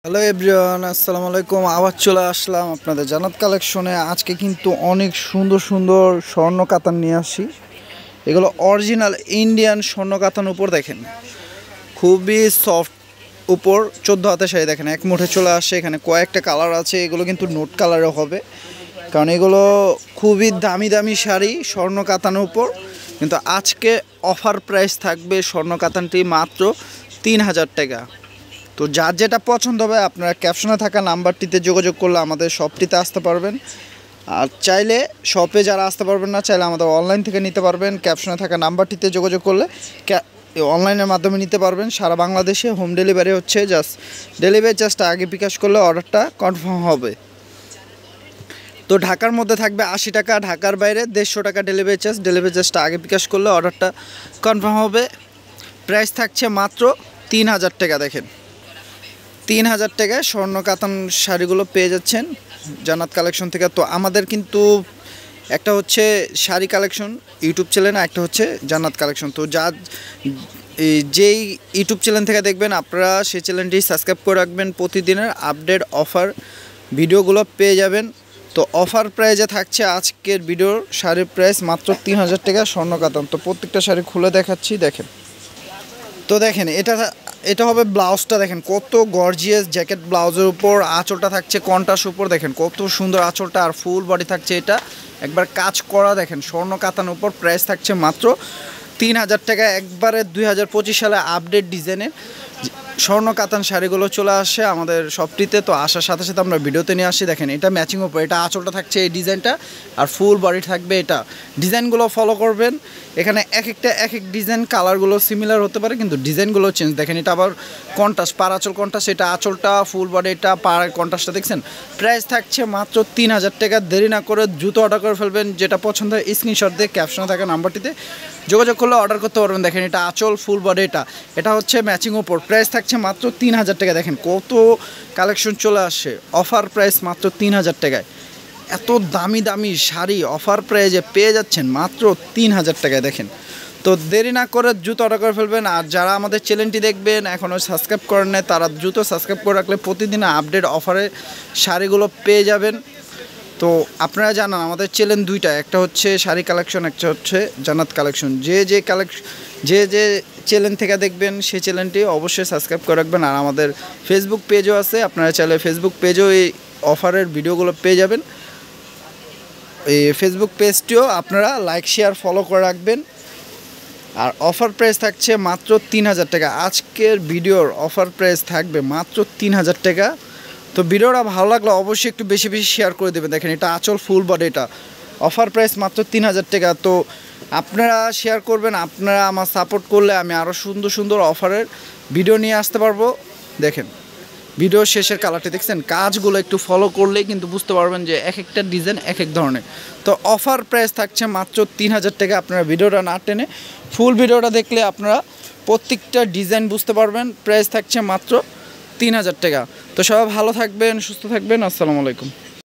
Hello everyone, আসসালামু আলাইকুম। আবার চলে আসলাম আপনাদের জান্নাত কালেকশনে। আজকে কিন্তু অনেক সুন্দর সুন্দর স্বর্ণ কাতান নিয়ে আসি। এগুলো অরিজিনাল ইন্ডিয়ান স্বর্ণ কাতান উপর দেখেন, খুবই সফট উপর 14 হাতের শাড়ি দেখেন, এক মুঠে চলে আসে। এখানে কয়েকটা কালার আছে, এগুলো কিন্তু নোট কালারও হবে, কারণ এগুলো খুবই দামি দামি শাড়ি স্বর্ণ কাতানের উপর। কিন্তু আজকে অফার প্রাইস থাকবে স্বর্ণ কাতানটি মাত্র 3000 টাকা। তো যার যেটা পছন্দ হবে আপনারা ক্যাপশনে থাকা নাম্বারটিতে যোগাযোগ করলে আমাদের শপটিতে আসতে পারবেন। আর চাইলে শপে যারা আসতে পারবেন না, চাইলে আমাদের অনলাইন থেকে নিতে পারবেন। ক্যাপশনে থাকা নাম্বারটিতে যোগাযোগ করলে অনলাইনের মাধ্যমে নিতে পারবেন। সারা বাংলাদেশে হোম ডেলিভারি হচ্ছে, জাস্ট আগে বিকাশ করলে অর্ডারটা কনফার্ম হবে। তো ঢাকার মধ্যে থাকবে 80 টাকা, ঢাকার বাইরে 150 টাকা ডেলিভারি চার্জটা আগে বিকাশ করলে অর্ডারটা কনফার্ম হবে। প্রাইস থাকছে মাত্র 3000 টাকা। দেখেন 3000 টাকায় স্বর্ণ কাতান শাড়িগুলো পেয়ে যাচ্ছেন জান্নাত কালেকশন থেকে। তো আমাদের কিন্তু একটা হচ্ছে শাড়ি কালেকশন ইউটিউব চ্যানেল, একটা হচ্ছে জান্নাত কালেকশন। তো যেই ইউটিউব চ্যানেল থেকে দেখবেন আপনারা সেই চ্যানেলটি সাবস্ক্রাইব করে রাখবেন, প্রতিদিনের আপডেট অফার ভিডিওগুলো পেয়ে যাবেন। তো অফার প্রাইজে থাকছে আজকের ভিডিওর শাড়ির প্রাইস মাত্র 3000 টাকা স্বর্ণ কাতান। তো প্রত্যেকটা শাড়ি খুলে দেখাচ্ছি, দেখেন। তো দেখেন এটা হবে ব্লাউজটা, দেখেন কত গর্জিয়াস জ্যাকেট ব্লাউজের উপর আঁচলটা থাকছে কন্ট্রাস্ট উপর, দেখেন কত সুন্দর আঁচলটা, আর ফুল বডি থাকছে এটা একবার কাজ করা, দেখেন স্বর্ণ কাতান উপর। প্রাইস থাকছে মাত্র 3000 টাকা। একবারে 2025 সালে আপডেট ডিজাইনের স্বর্ণ কাতান শাড়িগুলো চলে আসে আমাদের শপটিতে। তো আসার সাথে সাথে আমরা ভিডিওতে নিয়ে আসি। দেখেন এটা ম্যাচিং উপর, এটা আঁচলটা থাকছে এই ডিজাইনটা, আর ফুল বডি থাকবে এটা। ডিজাইনগুলো ফলো করবেন, এখানে এক এক ডিজাইন কালারগুলো সিমিলার হতে পারে কিন্তু ডিজাইনগুলো চেঞ্জ। দেখেন এটা আবার কন্ট্রাস্ট, পার আঁচল কন্ট্রাস্ট, এটা আঁচলটা ফুল বডি, এটা পার কন্ট্রাস্টটা দেখছেন। প্রাইস থাকছে মাত্র 3000 টাকা। দেরি না করে দ্রুত অর্ডার করে ফেলবেন। যেটা পছন্দ হয় স্ক্রিনশট দিয়ে ক্যাপশনে থাকা নাম্বারটিতে যোগাযোগ করলে অর্ডার করতে পারবেন। দেখেন এটা আঁচল ফুল বডি, এটা হচ্ছে ম্যাচিং উপর। প্রাইস থাকছে মাত্র 3000 টাকা। দেখেন কত কালেকশন চলে আসে, অফার প্রাইস মাত্র 3000 টাকায়। এত দামি দামি শাড়ি অফার প্রাইজে পেয়ে যাচ্ছেন মাত্র 3000 টাকায়। দেখেন তো দেরি না করে দ্রুত অর্ডার করে ফেলবেন। আর যারা আমাদের চ্যানেলটি দেখবেন এখনও সাবস্ক্রাইব করেন নাই, তারা দ্রুত সাবস্ক্রাইব করে রাখলে প্রতিদিন আপডেট অফারে শাড়িগুলো পেয়ে যাবেন। তো আপনারা জানান আমাদের চ্যানেল দুইটা, একটা হচ্ছে শাড়ি কালেকশন, একটা হচ্ছে জান্নাত কালেকশন। যে চ্যানেল থেকে দেখবেন সেই চ্যানেলটি অবশ্যই সাবস্ক্রাইব করে রাখবেন। আর আমাদের ফেসবুক পেজও আছে, আপনারা চাইলে ফেসবুক পেজেও এই অফারের ভিডিওগুলো পেয়ে যাবেন। এই ফেসবুক পেজটিও আপনারা লাইক শেয়ার ফলো করে রাখবেন। আর অফার প্রাইস থাকছে মাত্র 3000 টাকা। আজকের ভিডিওর অফার প্রাইস থাকবে মাত্র 3000 টাকা। তো ভিডিওটা ভালো লাগলে অবশ্যই একটু বেশি বেশি শেয়ার করে দেবেন। দেখেন এটা আঁচল ফুল বডি, এটা অফার প্রাইস মাত্র 3000 টাকা। তো আপনারা শেয়ার করবেন, আপনারা আমার সাপোর্ট করলে আমি আরও সুন্দর সুন্দর অফারের ভিডিও নিয়ে আসতে পারবো। দেখেন ভিডিও শেষের কালারটি দেখছেন, কাজগুলো একটু ফলো করলেই কিন্তু বুঝতে পারবেন যে এক একটা ডিজাইন এক এক ধরনের। তো অফার প্রাইস থাকছে মাত্র 3000 টাকা। আপনারা ভিডিওটা না টেনে ফুল ভিডিওটা দেখলে আপনারা প্রত্যেকটা ডিজাইন বুঝতে পারবেন। প্রাইস থাকছে মাত্র 3000 টাকা। তো সবাই ভালো থাকবেন, সুস্থ থাকবেন। আসসালামু আলাইকুম।